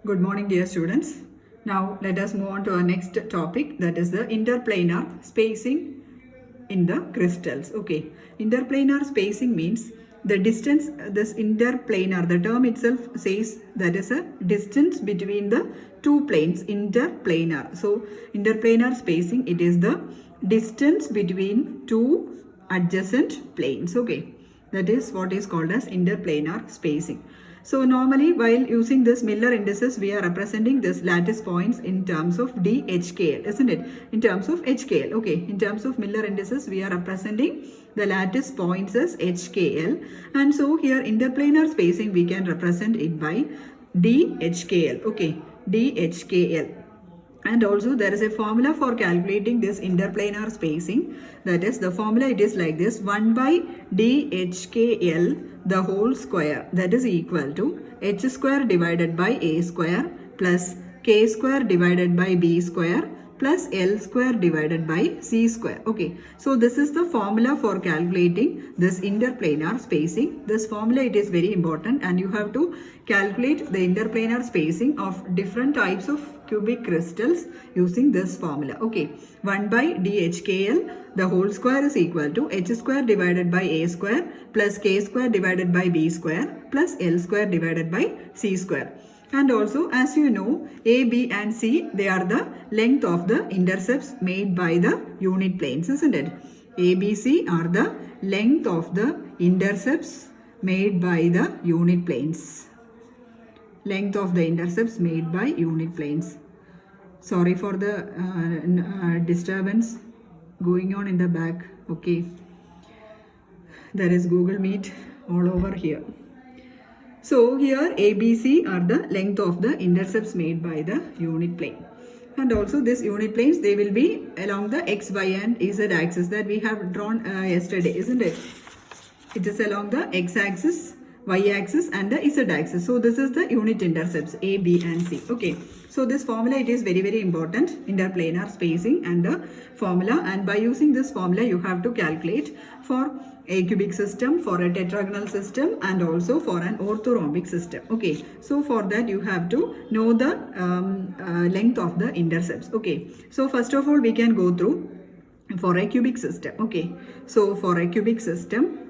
Good morning, dear students. Now let us move on to our next topic, that is the interplanar spacing in the crystals. Okay, interplanar spacing means the distance, this interplanar, the term itself says that is a distance between the two planes, interplanar. So interplanar spacing, it is the distance between two adjacent planes. Okay, that is what is called as interplanar spacing. So normally while using this Miller indices, we are representing this lattice points in terms of DHKL, isn't it? In terms of HKL. Okay, in terms of Miller indices, we are representing the lattice points as HKL. And so here interplanar spacing, we can represent it by DHKL. Okay, DHKL. And also there is a formula for calculating this interplanar spacing. That is, the formula it is like this: 1 by DHKL the whole square, that is equal to h square divided by a square plus k square divided by b square plus L square divided by C square. Okay, so this is the formula for calculating this interplanar spacing. This formula, it is very important, and you have to calculate the interplanar spacing of different types of cubic crystals using this formula. Okay, 1 by DHKL the whole square is equal to h square divided by a square plus k square divided by b square plus L square divided by C square. And also, as you know, A, B and C, they are the length of the intercepts made by the unit planes, isn't it? A, B, C are the length of the intercepts made by the unit planes. Length of the intercepts made by unit planes. Sorry for the disturbance going on in the back. Okay. There is Google Meet all over here. So here ABC are the length of the intercepts made by the unit plane. And also this unit planes, they will be along the X, Y and Z axis that we have drawn yesterday, isn't it? It is along the X axis, Y axis and the Z axis. So this is the unit intercepts A, B and C. Okay. So this formula, it is very, very important, interplanar spacing and the formula. And by using this formula, you have to calculate for a cubic system, for a tetragonal system and also for an orthorhombic system. Okay, so for that you have to know the length of the intercepts. Okay, so first of all we can go through for a cubic system. Okay, so for a cubic system,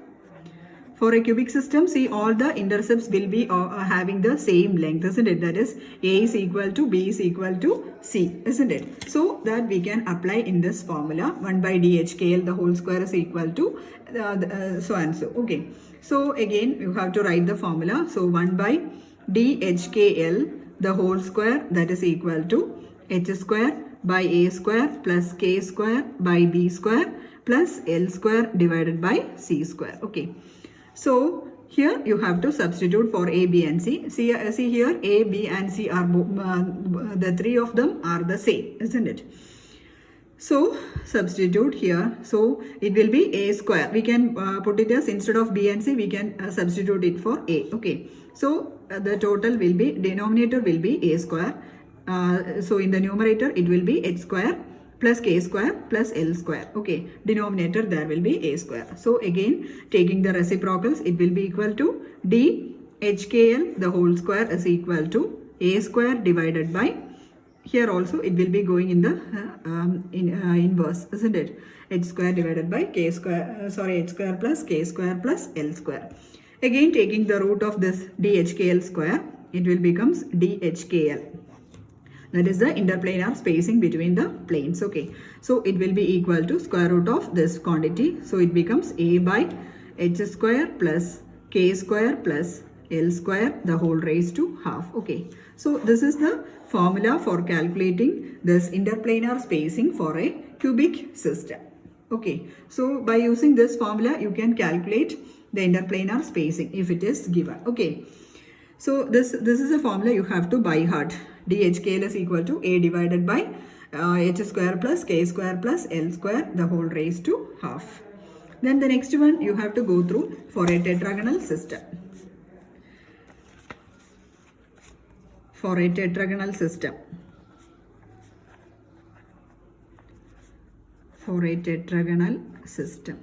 see, all the intercepts will be having the same length, isn't it? That is, A is equal to B is equal to C, isn't it? So that we can apply in this formula, 1 by DHKL the whole square is equal to so and so. Okay, so again you have to write the formula. So 1 by DHKL the whole square, that is equal to h square by a square plus k square by b square plus L square divided by C square. Okay. So here you have to substitute for A, B and C. See here, A, B and C are the three of them are the same, isn't it? So substitute here. So it will be A square. We can put it as, instead of B and C, we can substitute it for A. Okay. So the total will be, denominator will be A square. So in the numerator it will be h square plus k square plus L square. Okay, denominator there will be a square. So again, taking the reciprocals, it will be equal to d HKL the whole square is equal to a square divided by, here also it will be going in the inverse, isn't it? H square divided by k square, h square plus k square plus L square. Again, taking the root of this DHKL square, it will becomes DHKL. That is the interplanar spacing between the planes. Okay, so it will be equal to square root of this quantity. So it becomes A by h square plus k square plus L square the whole raised to half. Okay, so this is the formula for calculating this interplanar spacing for a cubic system. Okay, so by using this formula, you can calculate the interplanar spacing if it is given. Okay, so this is a formula you have to by heart. DHKL is equal to A divided by h square plus k square plus L square the whole raised to half. Then the next one you have to go through for a tetragonal system. For a tetragonal system. For a tetragonal system.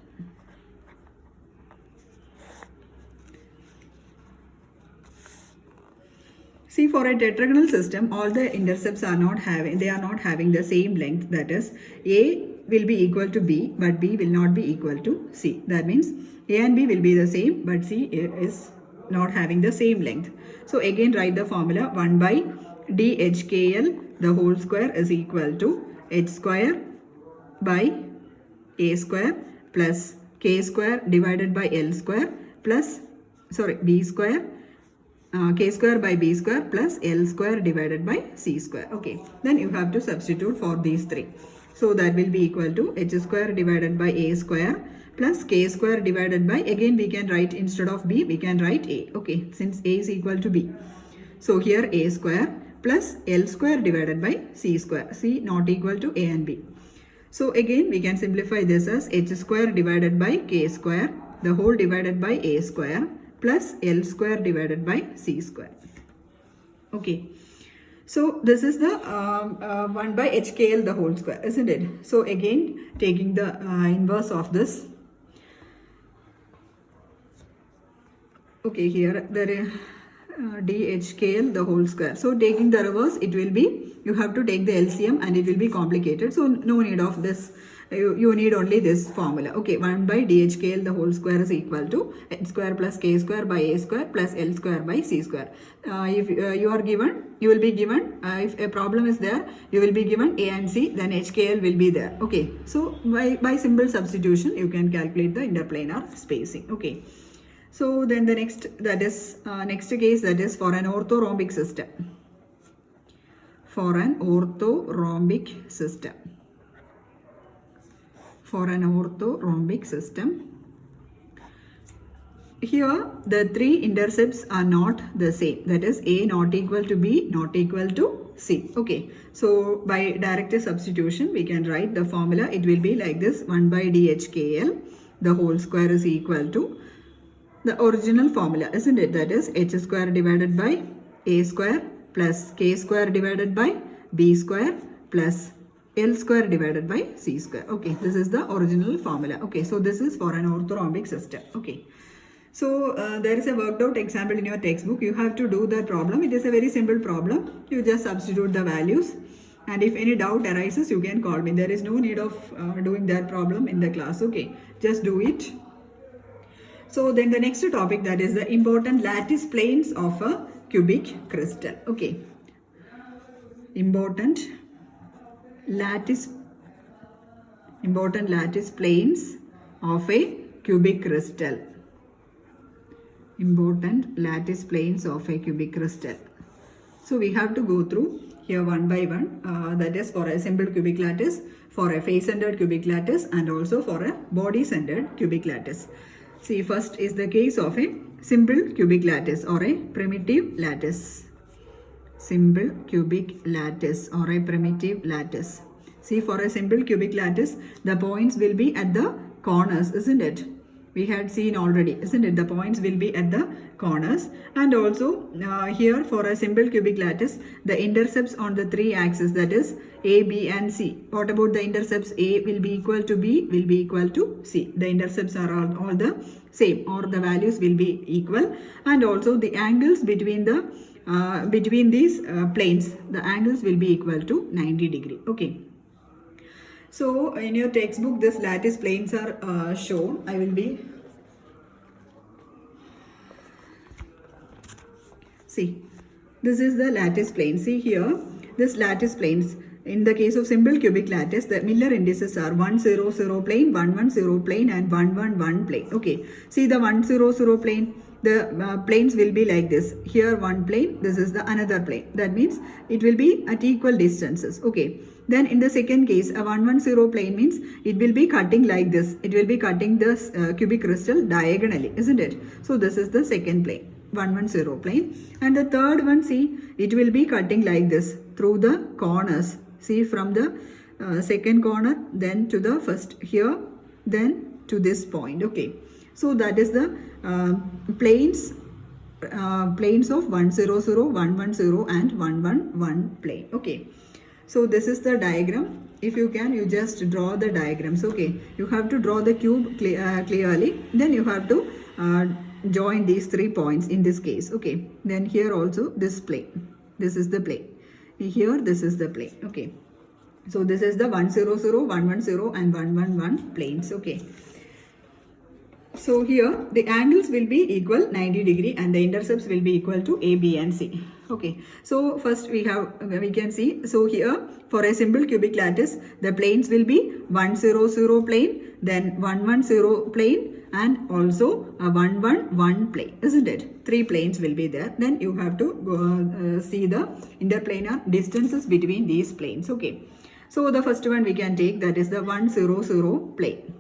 See, for a tetragonal system, all the intercepts are not having the same length. That is, A will be equal to B, but B will not be equal to C. That means A and B will be the same, but C is not having the same length. So again write the formula 1 by DHKL the whole square is equal to H square by A square plus K square divided by L square plus B square K square by B square plus L square divided by C square. Okay, then you have to substitute for these three. So that will be equal to H square divided by A square plus K square divided by, again we can write instead of B, we can write A. Okay, since A is equal to B. So here A square plus L square divided by C square. C not equal to A and B. So again we can simplify this as H square divided by K square the whole divided by A square plus L square divided by C square. Okay. So this is the 1 by HKL the whole square, isn't it? So again taking the inverse of this. Okay, here there is DHKL the whole square. So taking the reverse, it will be, you have to take the LCM and it will be complicated. So no need of this. You need only this formula. Okay, 1 by DHKL the whole square is equal to H square plus K square by A square plus L square by C square. If you are given, you will be given, if a problem is there, you will be given A and C, then HKL will be there. Okay, so by simple substitution, you can calculate the interplanar spacing. Okay. So then the next, that is next case, that is for an orthorhombic system. For an orthorhombic system. For an orthorhombic system. Here the three intercepts are not the same. That is A not equal to B not equal to C. Okay. So by direct substitution we can write the formula. It will be like this: 1 by DHKL the whole square is equal to the original formula, isn't it? That is H square divided by A square plus K square divided by B square plus L square divided by C square. Okay, this is the original formula. Okay, so this is for an orthorhombic system. Okay, so there is a worked out example in your textbook. You have to do the problem. It is a very simple problem. You just substitute the values, and if any doubt arises, you can call me. There is no need of doing that problem in the class. Okay, just do it. So then the next topic, that is the important lattice planes of a cubic crystal. Okay, important lattice planes of a cubic crystal. Important lattice planes of a cubic crystal. So we have to go through here one by one. That is for a simple cubic lattice, for a face-centered cubic lattice, and also for a body-centered cubic lattice. See, first is the case of a simple cubic lattice or a primitive lattice. Simple cubic lattice or a primitive lattice. See, for a simple cubic lattice, the points will be at the corners, isn't it? We had seen already, isn't it? The points will be at the corners. And also here for a simple cubic lattice, the intercepts on the three axes, that is A, B and C. What about the intercepts? A will be equal to B, will be equal to C. The intercepts are all the same, or the values will be equal. And also the angles between these planes, the angles will be equal to 90 degree. Okay. So in your textbook, this lattice planes are shown. I will be, see, this is the lattice plane. See here, this lattice planes. In the case of simple cubic lattice, the Miller indices are 1, 0, 0 plane, 1, 1, 0 plane, and 1, 1, 1 plane. Okay, see the 1, 0, 0 plane. The planes will be like this. Here one plane, this is the another plane. That means it will be at equal distances. Okay. Then in the second case, a 1, 1, 0 plane means it will be cutting like this. It will be cutting this cubic crystal diagonally, isn't it? So this is the second plane, 1, 1, 0 plane. And the third one, see, it will be cutting like this through the corners. See, from the second corner, then to the first here, then to this point. Okay. So that is the planes of 1, 0, 0, 1, 1, 0 and 1, 1, 1 plane. Okay. So this is the diagram. If you can, you just draw the diagrams. Okay. You have to draw the cube clearly. Then you have to join these 3 points in this case. Okay, then here also this plane, this is the plane, here this is the plane. Okay, so this is the 1 0 0 1 1 0 and 1 1 1 planes. Okay, so here the angles will be equal 90 degree and the intercepts will be equal to A, B and C. Okay, so first we can see, so here for a simple cubic lattice the planes will be 1 0 0 plane, then 1 1 0 plane and also a 1 1 1 plane, isn't it? 3 planes will be there. Then you have to go, see the interplanar distances between these planes. Okay, so the first one we can take, that is the 1 0 0 plane.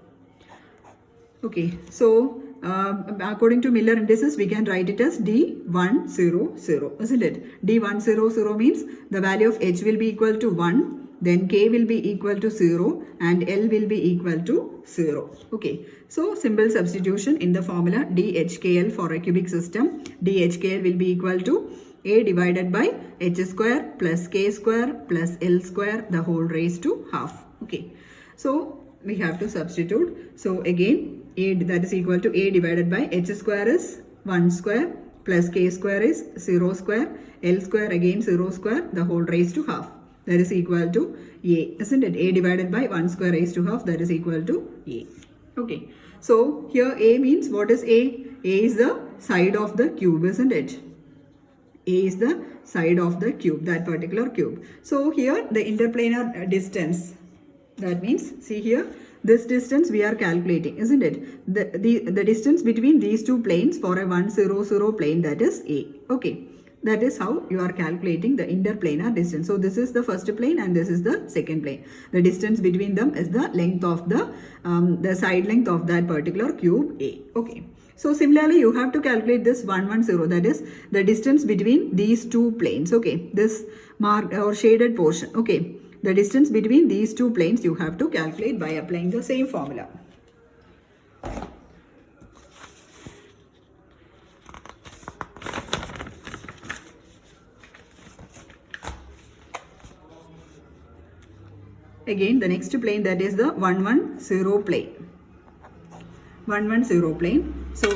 Okay, so according to Miller indices, we can write it as D100, isn't it? D100 means the value of H will be equal to 1, then K will be equal to 0 and L will be equal to 0. Okay, so simple substitution in the formula DHKL for a cubic system. DHKL will be equal to A divided by H square plus K square plus L square the whole raised to half. Okay, so we have to substitute. So again, A, that is equal to A divided by H square is 1 square plus K square is 0 square, L square again 0 square, the whole raised to half. That is equal to A, isn't it? A divided by 1 square raised to half, that is equal to A. Okay, so here A means, what is A? A is the side of the cube, isn't it? A is the side of the cube, that particular cube. So here the interplanar distance, that means, see here, this distance we are calculating, isn't it? The distance between these two planes for a 1 0 0 plane, that is A. Okay, that is how you are calculating the interplanar distance. So this is the first plane and this is the second plane. The distance between them is the length of the side length of that particular cube A. Okay, so similarly you have to calculate this 1 1 0, that is the distance between these two planes. Okay, this marked or shaded portion. Okay, the distance between these two planes you have to calculate by applying the same formula. Again, the next plane, that is the 1 1 0 plane. 1 1 0 plane. So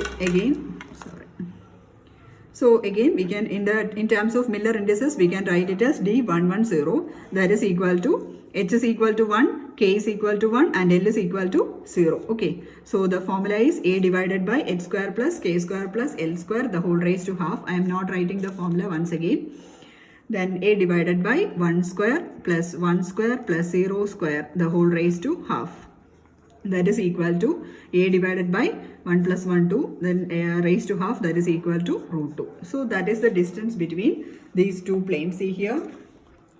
again, we can, in terms of Miller indices, we can write it as D110, that is equal to, H is equal to 1, K is equal to 1 and L is equal to 0. Okay, so the formula is A divided by H square plus K square plus L square the whole raised to half. I am not writing the formula once again. Then A divided by 1 square plus 1 square plus 0 square the whole raised to half. That is equal to A divided by 1 plus 1 2, then raised to half, that is equal to root 2. So that is the distance between these two planes. See here,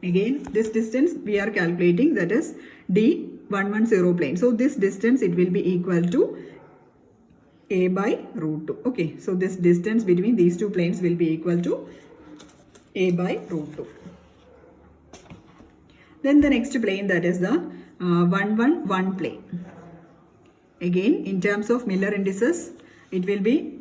again this distance we are calculating, that is D110 plane. So this distance, it will be equal to A by root 2. Okay, so this distance between these two planes will be equal to A by root 2. Then the next plane, that is the 1 1 1 plane. Again, in terms of Miller indices, it will be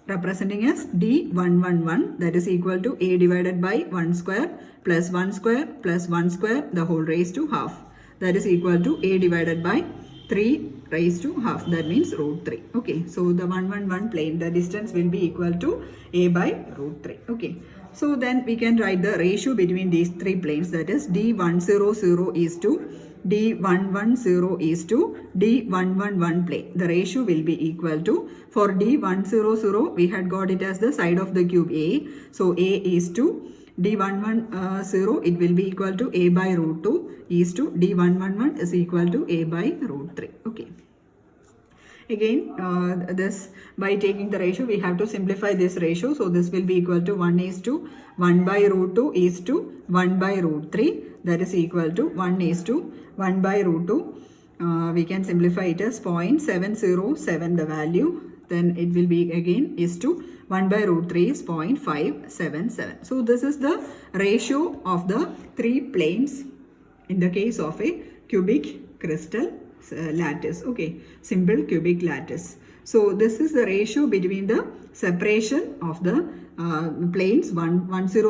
representing as D111, that is equal to A divided by 1 square plus 1 square plus 1 square the whole raised to half. That is equal to A divided by 3 raised to half, that means root 3. Okay, so the 111 plane, the distance will be equal to A by root 3. Okay, so then we can write the ratio between these three planes, that is D100 is to D110 is to D111 plane. The ratio will be equal to, for D100 we had got it as the side of the cube A. So A is to D110, it will be equal to A by root 2 is to D111 is equal to A by root 3. Okay. Again, this by taking the ratio, we have to simplify this ratio. So this will be equal to 1 is to 1 by root 2 is to 1 by root 3. That is equal to 1 is to 1 by root 2. We can simplify it as 0.707 the value. Then it will be again is to 1 by root 3 is 0.577. So this is the ratio of the three planes in the case of a cubic crystal lattice. Okay, simple cubic lattice. So this is the ratio between the separation of the planes 110,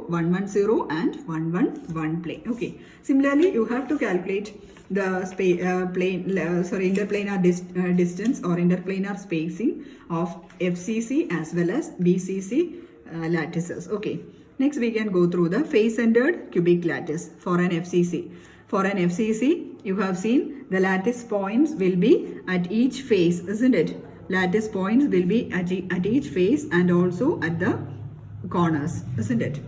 110 and 111 plane. Okay. Similarly, you have to calculate the interplanar distance or interplanar spacing of FCC as well as BCC lattices. Okay. Next, we can go through the face-centered cubic lattice for an FCC. For an FCC, you have seen the lattice points will be at each face, isn't it? Lattice points will be at each face and also at the corners, isn't it?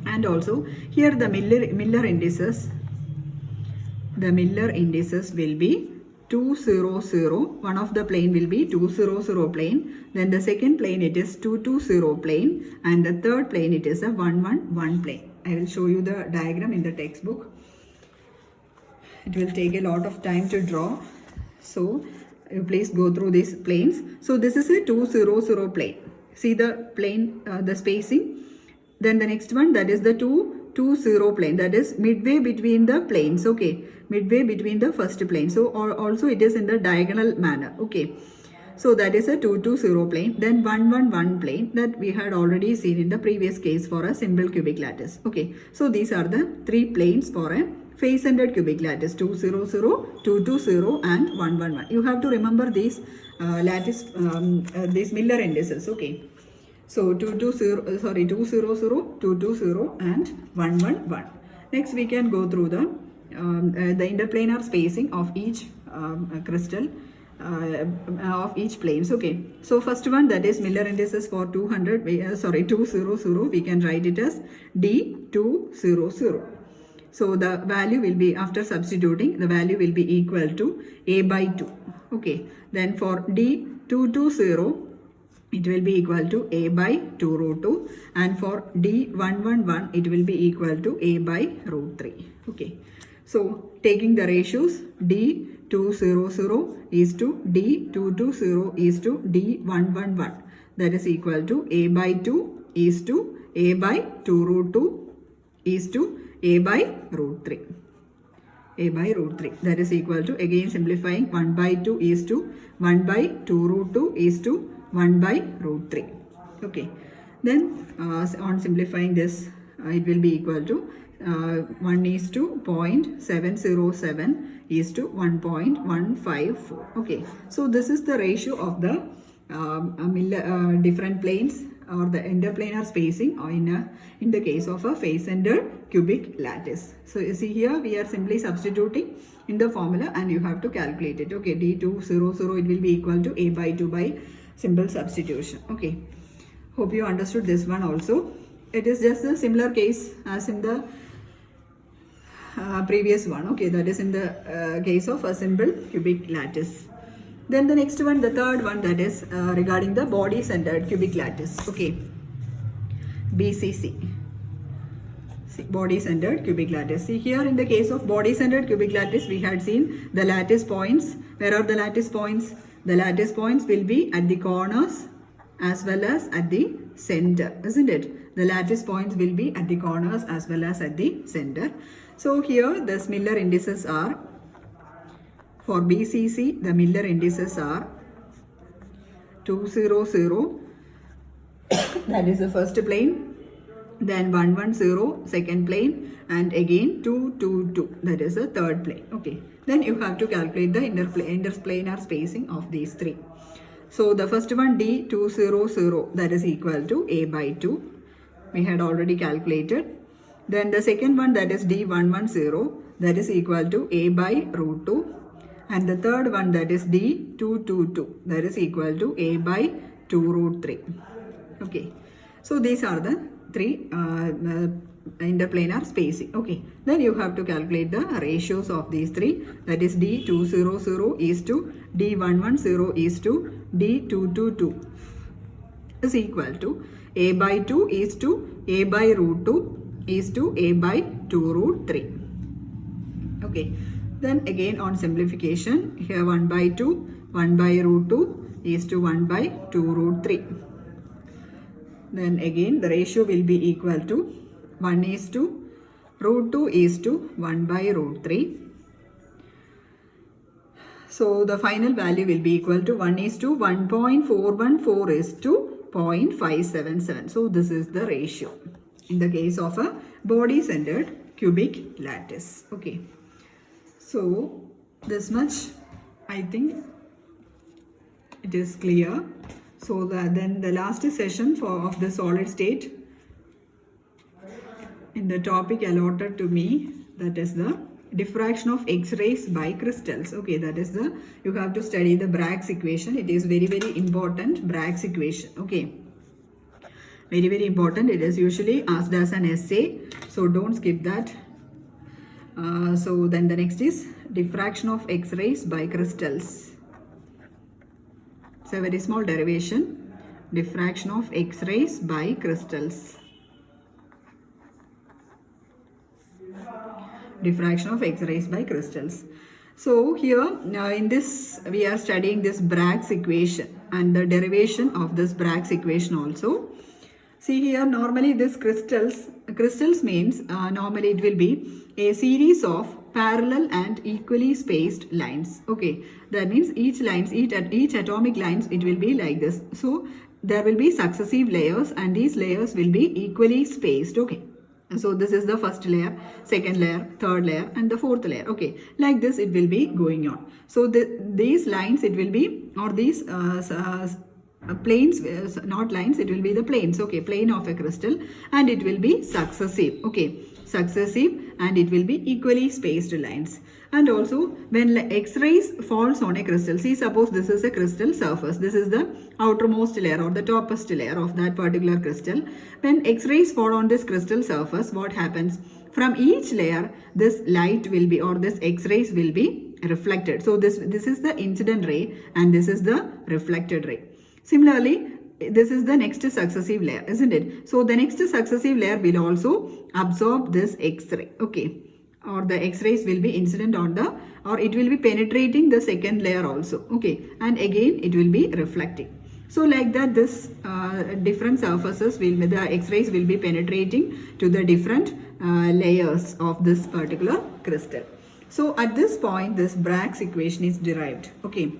And also here the Miller indices. The Miller indices will be 200. One of the plane will be 200 plane. Then the second plane it is 220 plane, and the third plane it is a 111 plane. I will show you the diagram in the textbook. It will take a lot of time to draw, so you please go through these planes. So this is a 200 plane. See the plane, the spacing. Then the next one, that is the 220 plane, that is midway between the planes. Okay, midway between the first plane. So also it is in the diagonal manner. Okay, so that is a 220 plane. Then 111 plane that we had already seen in the previous case for a simple cubic lattice. Okay, so these are the three planes for a face-centered cubic lattice: 200, 220 and 111. You have to remember these these Miller indices. Okay, so 200, 220 and 111. Next, we can go through the interplanar spacing of each crystal of each planes. Okay, so first one, that is Miller indices for 200. 200. We can write it as D200. So the value will be, after substituting, the value will be equal to A by 2. Okay. Then for D220, it will be equal to A by 2 root 2. And for D111, it will be equal to A by root 3. Okay. So taking the ratios, D200 is to D220 is to D111. That is equal to A by 2 is to A by 2 root 2 is to A by root 3. A by root 3. That is equal to, again simplifying, 1 by 2 is to 1 by 2 root 2 is to 1 by root 3. Okay. Then on simplifying this, it will be equal to 1 is to 0.707 is to 1.154. Okay. So this is the ratio of the different planes or the interplanar spacing in the case of a face-centered cubic lattice. So you see here we are simply substituting in the formula and you have to calculate it. Okay, D200 it will be equal to A by 2 by simple substitution. Okay, hope you understood this one also. It is just a similar case as in the previous one. Okay, that is in the case of a simple cubic lattice. Then the next one, the third one, that is regarding the body-centered cubic lattice. Okay, BCC. See, body-centered cubic lattice. See here in the case of body-centered cubic lattice, we had seen the lattice points. Where are the lattice points? The lattice points will be at the corners as well as at the center, isn't it? The lattice points will be at the corners as well as at the center. So here the Miller indices are, for BCC, the Miller indices are 200, that is the first plane, then 110, second plane, and again 222, that is the third plane. Okay, then you have to calculate the interplanar spacing of these three. So the first one, D200, that is equal to A by 2. We had already calculated. Then the second one, that is D110, that is equal to A by root 2. And the third one, that is D222, that is equal to A by 2 root 3. Okay. So these are the three interplanar spacing. Okay. Then you have to calculate the ratios of these three. That is D200 is to D110 is to D222 is equal to A by 2 is to A by root 2 is to A by 2 root 3. Okay. Then again on simplification, here 1 by 2, 1 by root 2 is to 1 by 2 root 3. Then again the ratio will be equal to 1 is to root 2 is to 1 by root 3. So the final value will be equal to 1 is to 1.414 is to 0.577. So this is the ratio in the case of a body-centered cubic lattice. Okay. So this much I think it is clear. So then the last session of the solid state in the topic allotted to me, that is the diffraction of X-rays by crystals. Okay, that is you have to study the Bragg's equation. It is very, very important, Bragg's equation. Okay, very, very important. It is usually asked as an essay, so don't skip that. So then the next is diffraction of X-rays by crystals. It's a very small derivation. Diffraction of X-rays by crystals. Diffraction of X-rays by crystals. So here in this we are studying this Bragg's equation and the derivation of this Bragg's equation also. See here, normally this crystals means normally it will be a series of parallel and equally spaced lines. Okay, that means each atomic lines, it will be like this. So there will be successive layers and these layers will be equally spaced. Okay. So this is the first layer, second layer, third layer and the fourth layer. Okay, like this it will be going on. So these lines, it will be, or these planes, not lines, it will be the planes. Okay, plane of a crystal, and it will be successive. Okay, successive, and it will be equally spaced lines. And also when X-rays falls on a crystal, see, suppose this is a crystal surface, this is the outermost layer or the topmost layer of that particular crystal. When X-rays fall on this crystal surface, what happens? From each layer, this light will be, or this X-rays will be reflected. So this is the incident ray and this is the reflected ray. Similarly, this is the next successive layer, isn't it? So the next successive layer will also absorb this X-ray. Okay, or the X-rays will be incident on the, or it will be penetrating the second layer also. Okay, and again it will be reflecting. So like that, this different surfaces the X-rays will be penetrating to the different layers of this particular crystal. So at this point, this Bragg's equation is derived. Okay.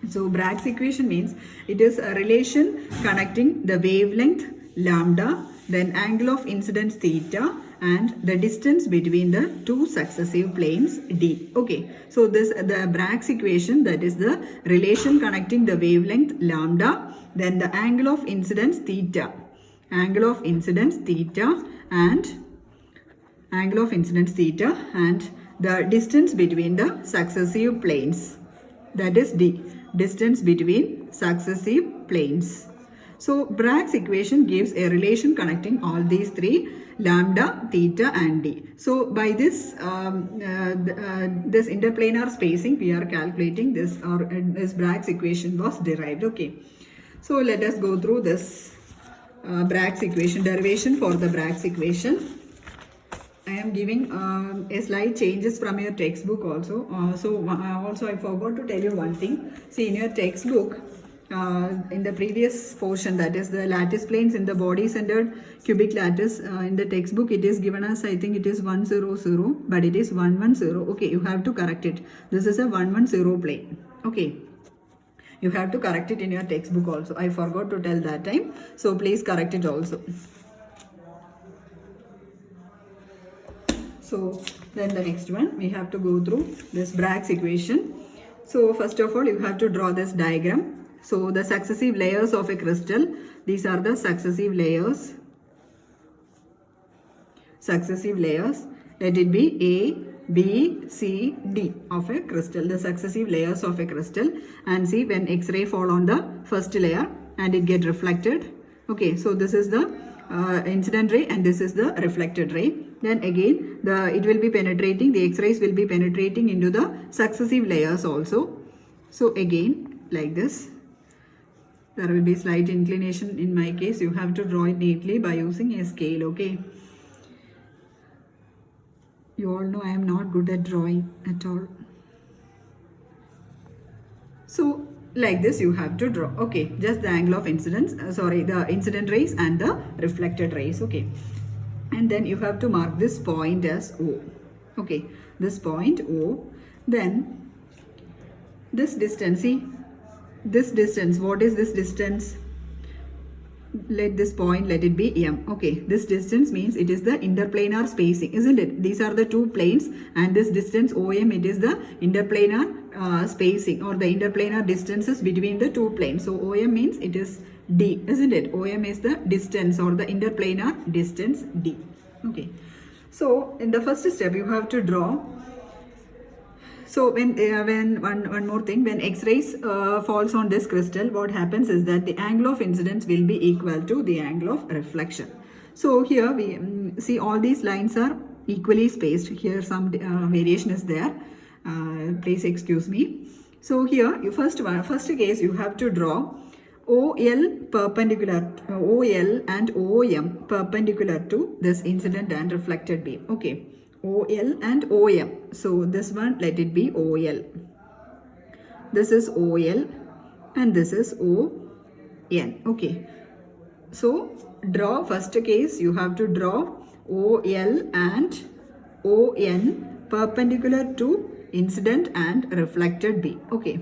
So Bragg's equation means it is a relation connecting the wavelength lambda, then angle of incidence theta, and the distance between the two successive planes d. Okay, so the Bragg's equation, that is the relation connecting the wavelength lambda, then the angle of incidence theta, and the distance between the successive planes, that is d. Distance between successive planes. So Bragg's equation gives a relation connecting all these three, lambda, theta and d. So by this this interplanar spacing we are calculating this, or this Bragg's equation was derived. Okay, so let us go through this Bragg's equation, derivation for the Bragg's equation. I am giving a slight changes from your textbook also. Also I forgot to tell you one thing. See, in your textbook, in the previous portion, that is the lattice planes in the body-centered cubic lattice, in the textbook it is given as, I think it is 100, but it is 110. Okay, you have to correct it. This is a 110 plane. Okay, you have to correct it in your textbook also. I forgot to tell that time, so please correct it also. So then the next one, we have to go through this Bragg's equation. So first of all, you have to draw this diagram. So the successive layers of a crystal, these are the successive layers. Let it be A, B, C, D of a crystal, the successive layers of a crystal. And see, when X-ray fall on the first layer and it get reflected. Okay, so this is the incident ray and this is the reflected ray. Then again it will be penetrating, the X-rays will be penetrating into the successive layers also. So again like this, there will be slight inclination in my case. You have to draw it neatly by using a scale. Okay, you all know I am not good at drawing at all. So like this you have to draw. Okay, just the angle of incidence, the incident rays and the reflected rays. Okay, and then you have to mark this point as O. Okay, this point O. Then this distance, see, this distance, what is this distance? let this point, let it be M. Okay, this distance means it is the interplanar spacing, isn't it? These are the two planes, and this distance OM, it is the interplanar spacing, or the interplanar distances between the two planes. So OM means it is D, isn't it? OM is the distance or the interplanar distance D. Okay, so in the first step you have to draw. So when one more thing, when X-rays falls on this crystal, what happens is that the angle of incidence will be equal to the angle of reflection. So here we see all these lines are equally spaced. Here some variation is there. Please excuse me. So here, first case you have to draw OL perpendicular, OL and OM perpendicular to this incident and reflected beam. Okay. OL and OM. So this one, let it be OL. This is OL and this is ON. Okay. So draw, first case you have to draw OL and ON perpendicular to incident and reflected beam. Okay.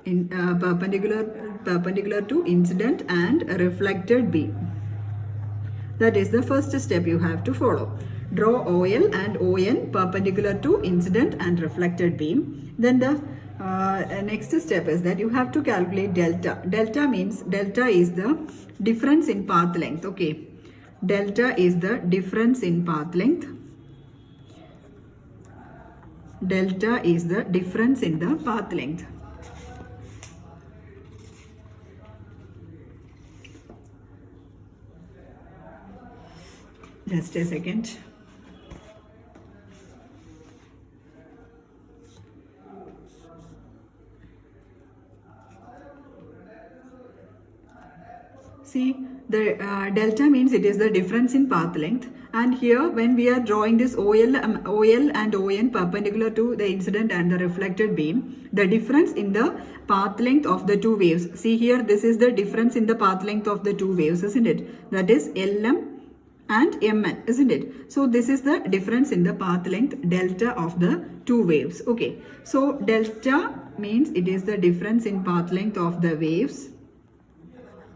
Perpendicular to incident and reflected beam. That is the first step you have to follow. Draw OL and ON perpendicular to incident and reflected beam. Then the next step is that you have to calculate delta. Delta means delta is the difference in path length. Okay. Delta is the difference in path length. Delta is the difference in the path length. Just a second. See, the delta means it is the difference in path length, and here when we are drawing this OL and ON perpendicular to the incident and the reflected beam, the difference in the path length of the two waves. See here, this is the difference in the path length of the two waves, isn't it? That is LM and Mn, isn't it? So this is the difference in the path length delta of the two waves. Okay, so delta means it is the difference in path length of the waves.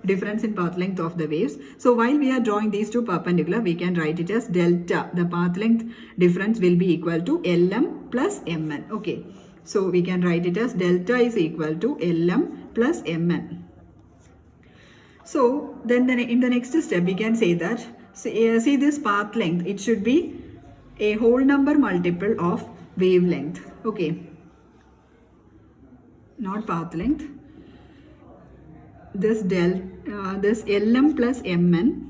Difference in path length of the waves. So while we are drawing these two perpendicular, we can write it as delta. The path length difference will be equal to Lm plus Mn. Okay, so we can write it as delta is equal to Lm plus Mn. So then in the next step we can say that, see this path length, it should be a whole number multiple of wavelength. Okay, not path length. This Lm plus Mn,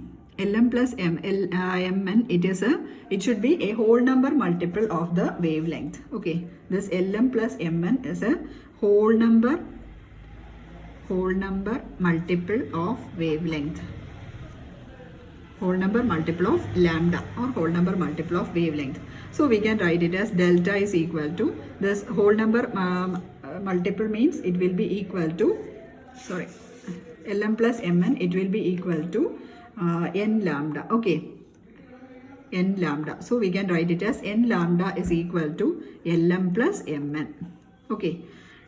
it should be a whole number multiple of the wavelength. Okay, this Lm plus Mn is a whole number multiple of wavelength. Whole number multiple of lambda, or whole number multiple of wavelength. So we can write it as delta is equal to this whole number multiple means it will be equal to, sorry, Lm plus Mn, it will be equal to n lambda. Okay, n lambda. So we can write it as n lambda is equal to Lm plus Mn. Okay,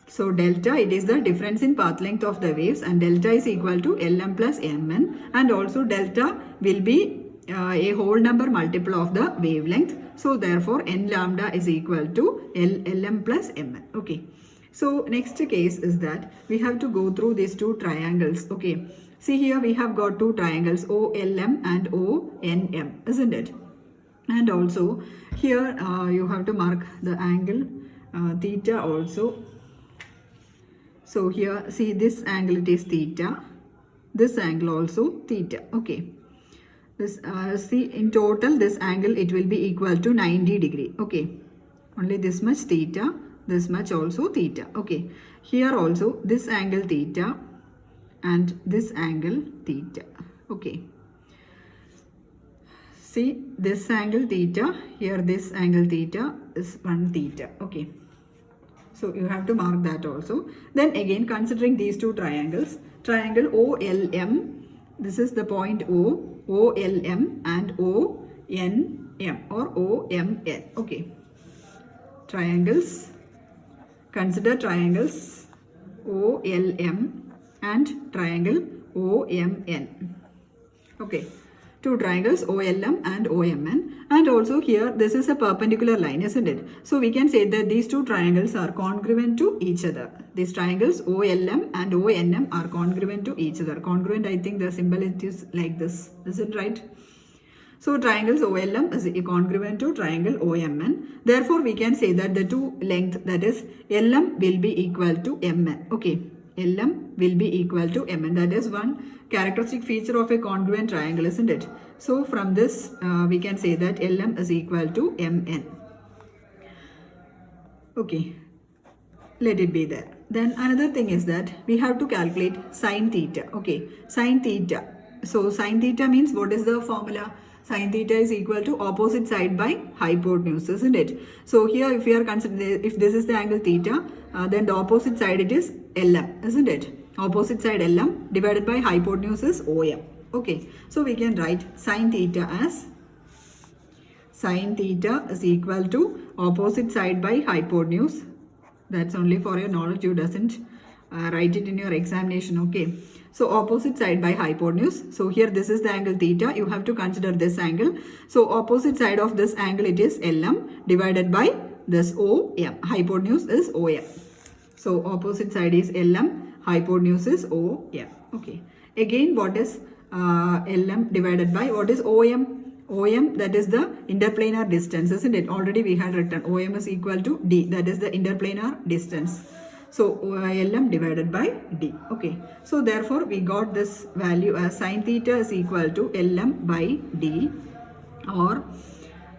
so delta, it is the difference in path length of the waves, and delta is equal to Lm plus Mn, and also delta will be a whole number multiple of the wavelength. So therefore n lambda is equal to Lm plus Mn. Okay. So next case is that we have to go through these two triangles. Okay, see here we have got two triangles, OLM and ONM, isn't it? And also here you have to mark the angle theta also. So here see this angle, it is theta, this angle also theta. Okay, this see in total this angle it will be equal to 90 degree. Okay, only this much theta, this much also theta. Okay, here also this angle theta and this angle theta. Okay, see this angle theta, here this angle theta is 1 theta. Okay, so you have to mark that also. Then again, considering these two triangles, triangle OLM, this is the point O, OLM and ONM or OMN. Okay, triangles, consider triangles OLM and triangle OMN. Okay, two triangles OLM and OMN, and also here this is a perpendicular line, isn't it? So we can say that these two triangles are congruent to each other. These triangles OLM and ONM are congruent to each other. Congruent, I think the symbol is like this, is it right? So triangles OLM is congruent to triangle OMN. Therefore, we can say that the two length, that is LM, will be equal to MN. Okay, LM will be equal to MN. That is one characteristic feature of a congruent triangle, isn't it? So from this, we can say that LM is equal to MN. Okay, let it be there. Then another thing is that we have to calculate sine theta. Okay, sine theta. So sine theta means, what is the formula? Sine theta is equal to opposite side by hypotenuse, isn't it? So here, if we are considering, if this is the angle theta, then the opposite side it is LM, isn't it? Opposite side LM divided by hypotenuse is OM. Okay, so we can write sine theta as sine theta is equal to opposite side by hypotenuse. That's only for your knowledge. You doesn't write it in your examination. Okay, so opposite side by hypotenuse. So here this is the angle theta. You have to consider this angle. So opposite side of this angle it is LM divided by this OM. Hypotenuse is OM. So opposite side is LM, hypotenuse is OM. Okay. Again, what is LM divided by what is OM? OM, that is the interplanar distance, isn't it? Already we had written OM is equal to D, that is the interplanar distance. So LM divided by D. Okay, so therefore we got this value as sine theta is equal to LM by D, or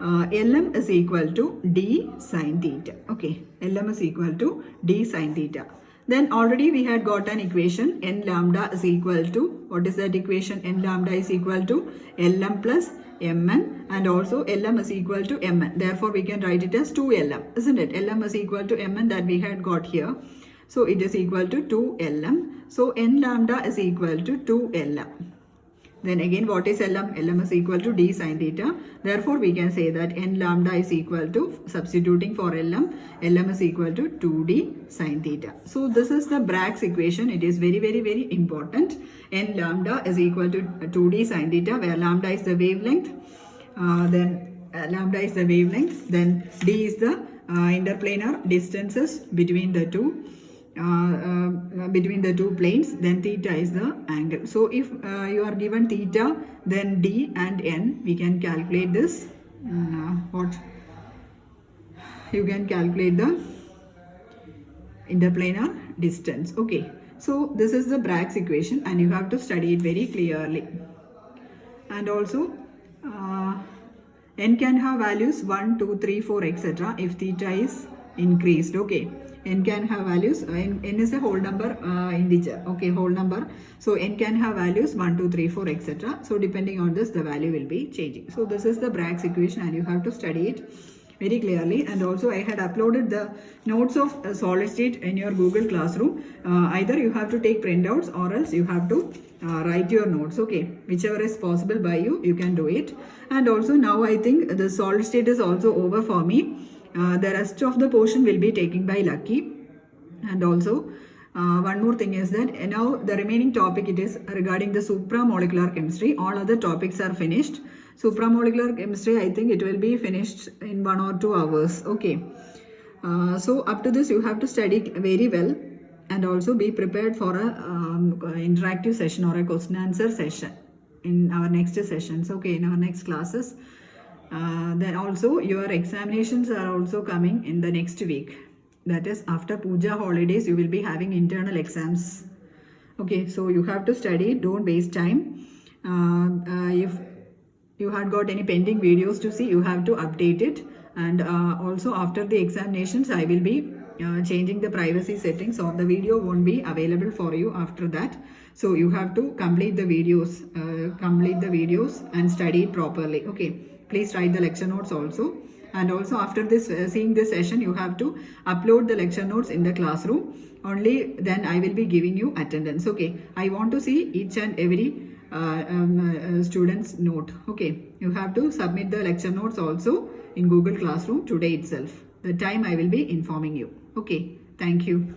LM is equal to D sine theta. Okay, LM is equal to D sine theta. Then already we had got an equation, n lambda is equal to, what is that equation? N lambda is equal to LM plus Mn, and also Lm is equal to Mn. Therefore we can write it as 2Lm, isn't it? Lm is equal to Mn, that we had got here. So it is equal to 2Lm. So n lambda is equal to 2Lm. Then again, what is Lm? Lm is equal to D sine theta. Therefore we can say that n lambda is equal to, substituting for Lm, Lm is equal to 2D sine theta. So this is the Bragg's equation. It is very, very, very important. N lambda is equal to 2D sine theta, where lambda is the wavelength. Lambda is the wavelength. Then D is the interplanar distances between the two. Between the two planes. Then theta is the angle. So if you are given theta, then D and N, we can calculate this. What you can calculate the interplanar distance. Okay, so this is the Bragg's equation, and you have to study it very clearly. And also N can have values 1, 2, 3, 4, etc. if theta is increased. Okay, n can have values, n is a whole number integer. Okay, whole number. So n can have values 1, 2, 3, 4, etc. So depending on this, the value will be changing. So this is the Bragg's equation, and you have to study it very clearly. And also I had uploaded the notes of solid state in your Google Classroom. Either you have to take printouts, or else you have to write your notes. Okay, whichever is possible by you, you can do it. And also now I think the solid state is also over for me. The rest of the portion will be taken by Lucky. And also one more thing is that now the remaining topic, it is regarding the supramolecular chemistry. All other topics are finished. Supramolecular chemistry, I think it will be finished in 1 or 2 hours. Okay, so up to this you have to study very well, and also be prepared for a interactive session or a question answer session in our next sessions. Okay, in our next classes. Then also your examinations are also coming in the next week. That is, after Puja holidays, you will be having internal exams. Okay, so you have to study. Don't waste time. If you had got any pending videos to see, you have to update it. And also after the examinations, I will be changing the privacy settings, or the video won't be available for you after that. So you have to complete the videos and study it properly. Okay, please write the lecture notes also. And also after this, seeing this session, you have to upload the lecture notes in the classroom. Only then I will be giving you attendance. Okay, I want to see each and every student's note. Okay, you have to submit the lecture notes also in Google Classroom today itself. The time I will be informing you. Okay, thank you.